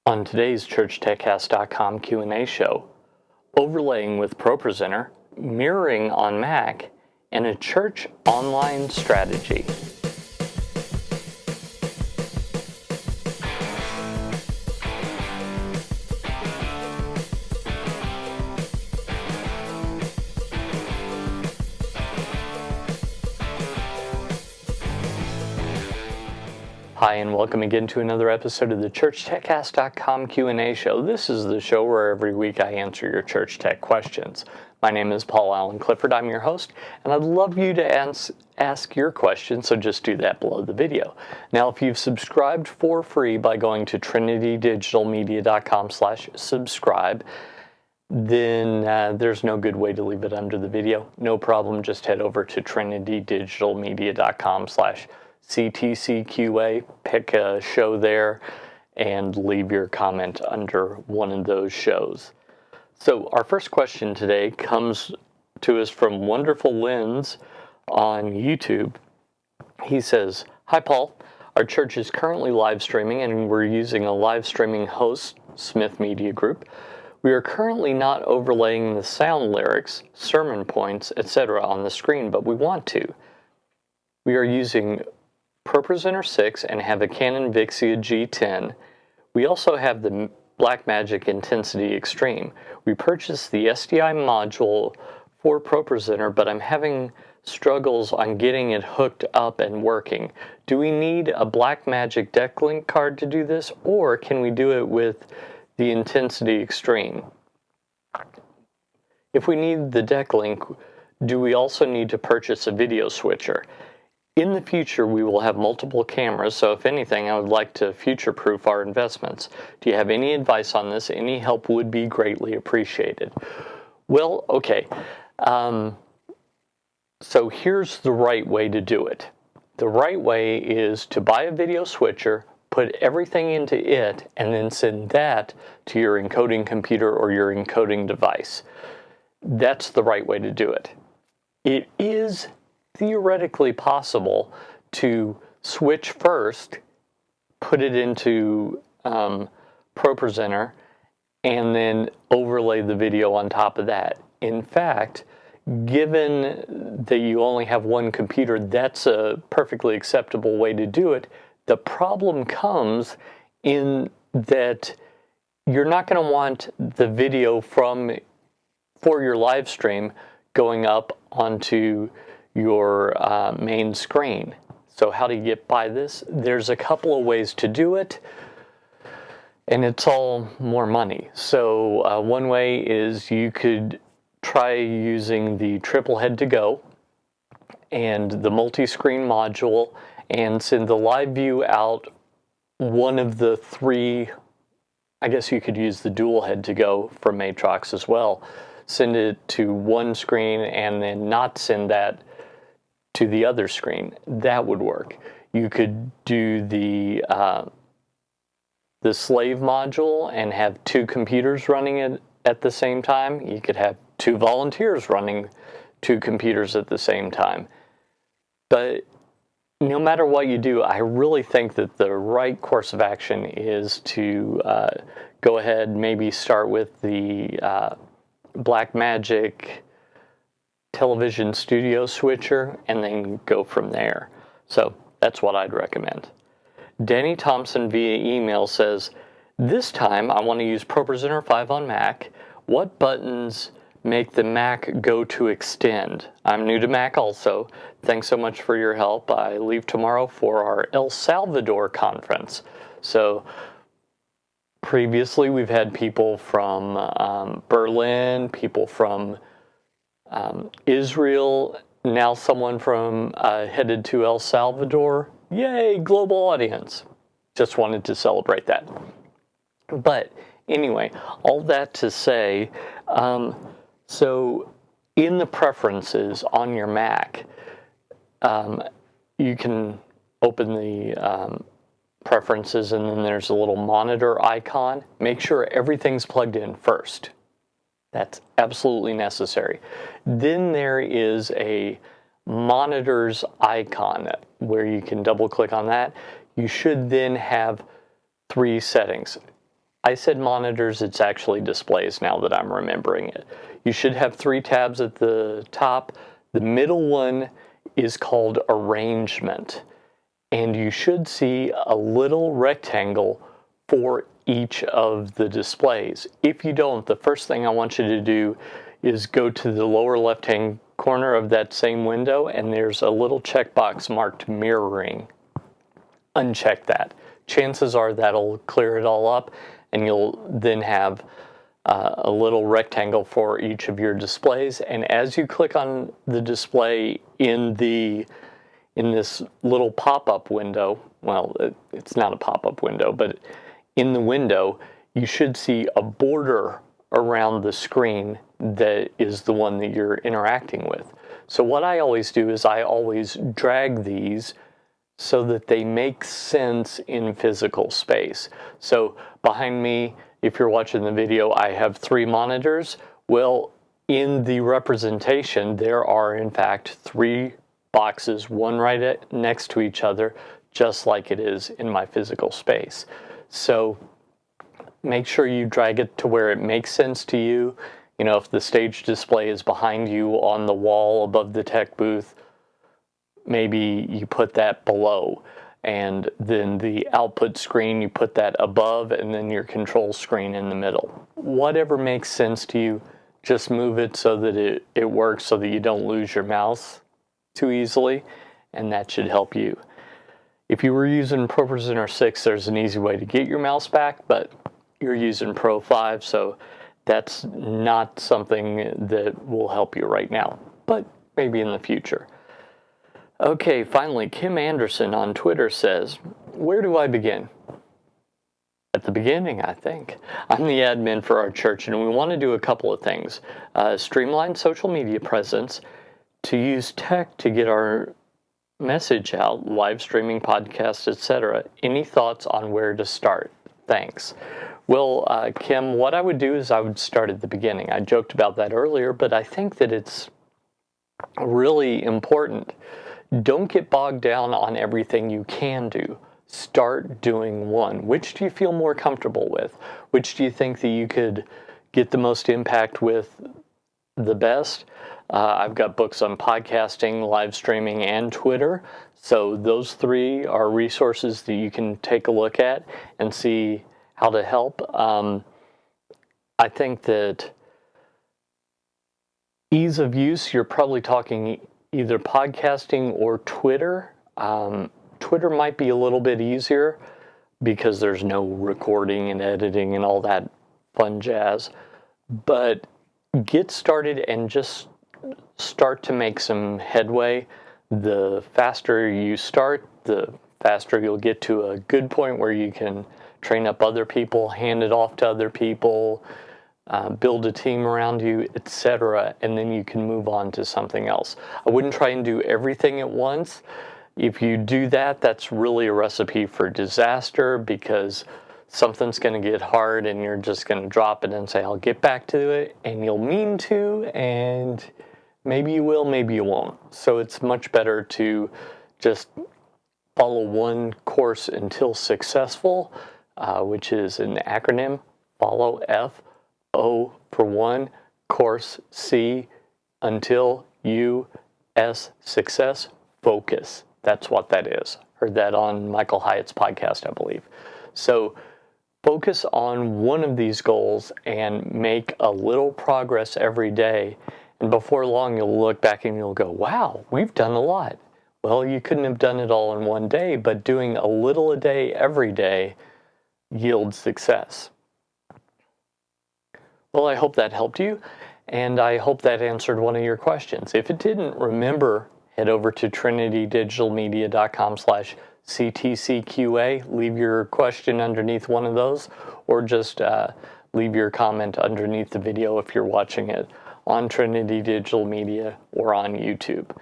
On today's ChurchTechCast.com Q&A show, overlaying with ProPresenter, mirroring on Mac, and a church online strategy. Hi, and welcome again to another episode of the ChurchTechCast.com Q&A show. This is the show where every week I answer your church tech questions. My name is Paul Allen Clifford. I'm your host, and I'd love you to ask your questions, so just do that below the video. Now, if you've subscribed for free by going to trinitydigitalmedia.com/subscribe, then there's no good way to leave it under the video. No problem, just head over to trinitydigitalmedia.com/CTCQA, pick a show there, and leave your comment under one of those shows. So our first question today comes to us from Wonderful Lens on YouTube. He says, "Hi Paul, our church is currently live streaming and we're using a live streaming host, Smith Media Group. We are currently not overlaying the sound lyrics, sermon points, etc. on the screen, but we want to. We are using ProPresenter 6 and have a Canon Vixia G10. We also have the Blackmagic Intensity Extreme. We purchased the SDI module for ProPresenter, but I'm having struggles on getting it hooked up and working. Do we need a Blackmagic deck link card to do this, or can we do it with the Intensity Extreme? If we need the deck link, do we also need to purchase a video switcher? In the future, we will have multiple cameras, so if anything, I would like to future-proof our investments. Do you have any advice on this? Any help would be greatly appreciated." Well, okay. So here's the right way to do it. The right way is to buy a video switcher, put everything into it, and then send that to your encoding computer or your encoding device. That's the right way to do it. It is theoretically possible to switch first, put it into ProPresenter, and then overlay the video on top of that. In fact, given that you only have one computer, that's a perfectly acceptable way to do it. The problem comes in that you're not going to want the video for your live stream going up onto your main screen. So how do you get by this? There's a couple of ways to do it, and it's all more money. So one way is you could try using the triple head to go and the multi-screen module and send the live view out one of the three. I guess you could use the dual head to go from Matrox as well. Send it to one screen and then not send that to the other screen. That would work. You could do the slave module and have two computers running it at the same time. You could have two volunteers running two computers at the same time. But no matter what you do, I really think that the right course of action is to go ahead, maybe start with the Blackmagic television studio switcher and then go from there. So that's what I'd recommend. Danny Thompson via email says, "This time I want to use ProPresenter 5 on Mac. What buttons make the Mac go to extend? I'm new to Mac also. Thanks so much for your help. I leave tomorrow for our El Salvador conference." So previously we've had people from Berlin, people from Israel, now someone from headed to El Salvador. Yay, global audience. Just wanted to celebrate that. But anyway, all that to say, so in the preferences on your Mac, you can open the preferences and then there's a little monitor icon. Make sure everything's plugged in first. That's absolutely necessary. Then there is a monitors icon where you can double click on that. You should then have three settings. I said monitors, it's actually displays now that I'm remembering it. You should have 3 tabs at the top. The middle one is called Arrangement, and you should see a little rectangle for each of the displays. If you don't, the first thing I want you to do is go to the lower left-hand corner of that same window, and there's a little checkbox marked Mirroring. Uncheck that. Chances are that'll clear it all up, and you'll then have a little rectangle for each of your displays. And as you click on the display in this little pop-up window, well, it's not a pop-up window, but in the window, you should see a border around the screen that is the one that you're interacting with. So what I always do is I always drag these so that they make sense in physical space. So behind me, if you're watching the video, I have 3 monitors. Well, in the representation, there are in fact 3 boxes, one right next to each other, just like it is in my physical space. So make sure you drag it to where it makes sense to you. You know, if the stage display is behind you on the wall above the tech booth, maybe you put that below, and then the output screen, you put that above, and then your control screen in the middle. Whatever makes sense to you, just move it so that it works, so that you don't lose your mouse too easily, and that should help you. If you were using ProPresenter 6, there's an easy way to get your mouse back, but you're using Pro 5, so that's not something that will help you right now, but maybe in the future. Okay, finally, Kim Anderson on Twitter says, where do I begin? At the beginning, I think. I'm the admin for our church, and we want to do a couple of things. Streamline social media presence, to use tech to get our message out, live streaming, podcasts, etc. Any thoughts on where to start? Thanks. Well, Kim, what I would do is I would start at the beginning. I joked about that earlier, but I think that it's really important. Don't get bogged down on everything you can do. Start doing one. Which do you feel more comfortable with? Which do you think that you could get the most impact with the best? I've got books on podcasting, live streaming, and Twitter. So those 3 are resources that you can take a look at and see how to help. I think that ease of use, you're probably talking either podcasting or Twitter. Twitter might be a little bit easier because there's no recording and editing and all that fun jazz. But get started and just start to make some headway. The faster you start, the faster you'll get to a good point where you can train up other people, hand it off to other people, build a team around you, etc., and then you can move on to something else. I wouldn't try and do everything at once. If you do that, that's really a recipe for disaster, because something's going to get hard and you're just going to drop it and say, I'll get back to it, and you'll mean to, and maybe you will, maybe you won't. So it's much better to just follow one course until successful, which is an acronym, follow F, O for 1, course C, until U, S, success, focus. That's what that is. Heard that on Michael Hyatt's podcast, I believe. So focus on one of these goals and make a little progress every day. And before long, you'll look back and you'll go, wow, we've done a lot. Well, you couldn't have done it all in one day, but doing a little a day every day yields success. Well, I hope that helped you, and I hope that answered one of your questions. If it didn't, remember, head over to trinitydigitalmedia.com/CTCQA. Leave your question underneath one of those, or just leave your comment underneath the video if you're watching it on Trinity Digital Media or on YouTube.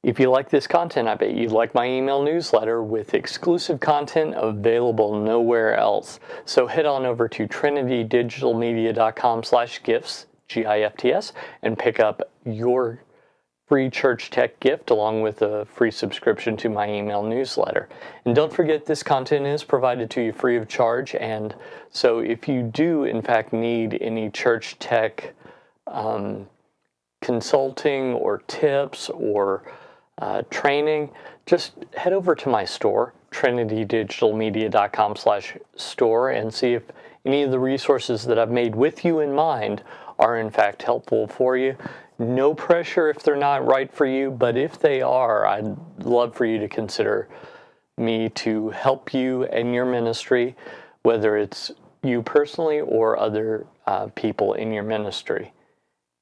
If you like this content, I bet you'd like my email newsletter with exclusive content available nowhere else. So head on over to trinitydigitalmedia.com/gifts, GIFTS, and pick up your free church tech gift along with a free subscription to my email newsletter. And don't forget, this content is provided to you free of charge, and so if you do in fact need any church tech consulting or tips or training, just head over to my store, trinitydigitalmedia.com/store, and see if any of the resources that I've made with you in mind are in fact helpful for you. No pressure if they're not right for you, but if they are, I'd love for you to consider me to help you and your ministry, whether it's you personally or other people in your ministry.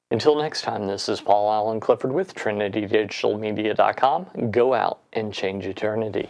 Until next time, this is Paul Allen Clifford with TrinityDigitalMedia.com. Go out and change eternity.